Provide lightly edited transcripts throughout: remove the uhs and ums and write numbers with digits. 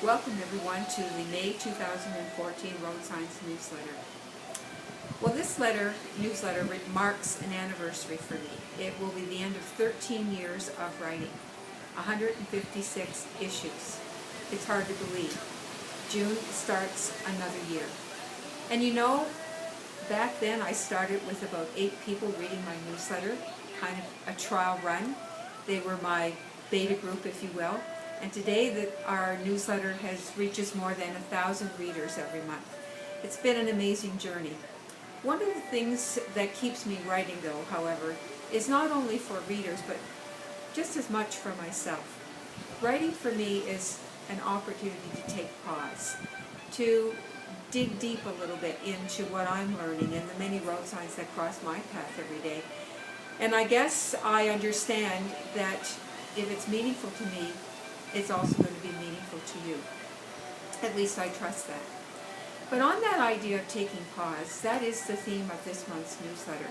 Welcome everyone to the May 2014 roadSIGNS newsletter. Well, this newsletter marks an anniversary for me. It will be the end of 13 years of writing, 156 issues. It's hard to believe. June starts another year. And you know, back then I started with about 8 people reading my newsletter, kind of a trial run. They were my beta group, if you will. And today our newsletter reaches more than 1,000 readers every month. It's been an amazing journey. One of the things that keeps me writing, though, however, is not only for readers, but just as much for myself. Writing for me is an opportunity to take pause, to dig deep a little bit into what I'm learning and the many road signs that cross my path every day. And I guess I understand that if it's meaningful to me, it's also going to be meaningful to you. At least I trust that. But on that idea of taking pause, that is the theme of this month's newsletter.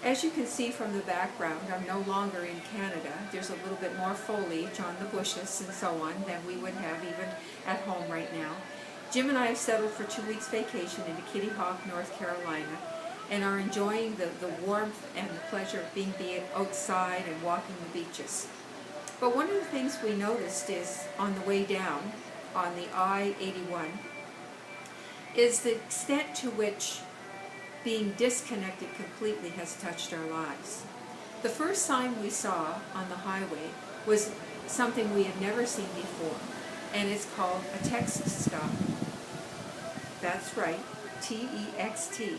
As you can see from the background, I'm no longer in Canada. There's a little bit more foliage on the bushes and so on than we would have even at home right now. Jim and I have settled for 2 weeks vacation into Kitty Hawk, North Carolina, and are enjoying the warmth and the pleasure of being outside and walking the beaches. But one of the things we noticed is on the way down, on the I-81, is the extent to which being disconnected completely has touched our lives. The first sign we saw on the highway was something we had never seen before, and it's called a text stop. That's right, T-E-X-T,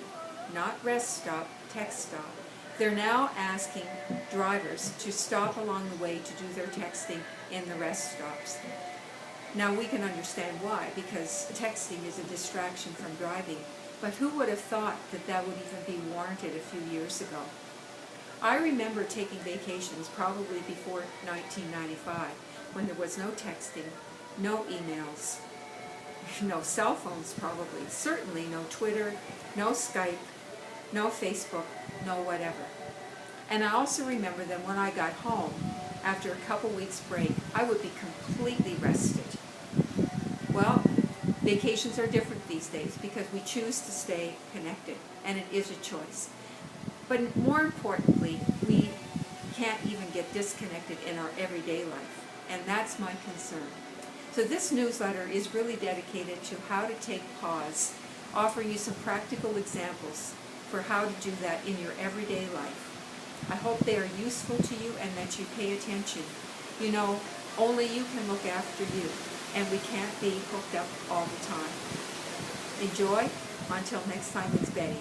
not rest stop, text stop. They're now asking drivers to stop along the way to do their texting in the rest stops. Now we can understand why, because texting is a distraction from driving, but who would have thought that that would even be warranted a few years ago? I remember taking vacations probably before 1995, when there was no texting, no emails, no cell phones probably, certainly no Twitter, no Skype, no Facebook, no whatever. And I also remember that when I got home, after a couple weeks break, I would be completely rested. Well, vacations are different these days because we choose to stay connected, and it is a choice. But more importantly, we can't even get disconnected in our everyday life, and that's my concern. So this newsletter is really dedicated to how to take pause, offering you some practical examples for how to do that in your everyday life. I hope they are useful to you and that you pay attention. You know, only you can look after you, and we can't be hooked up all the time. Enjoy. Until next time, it's Betty.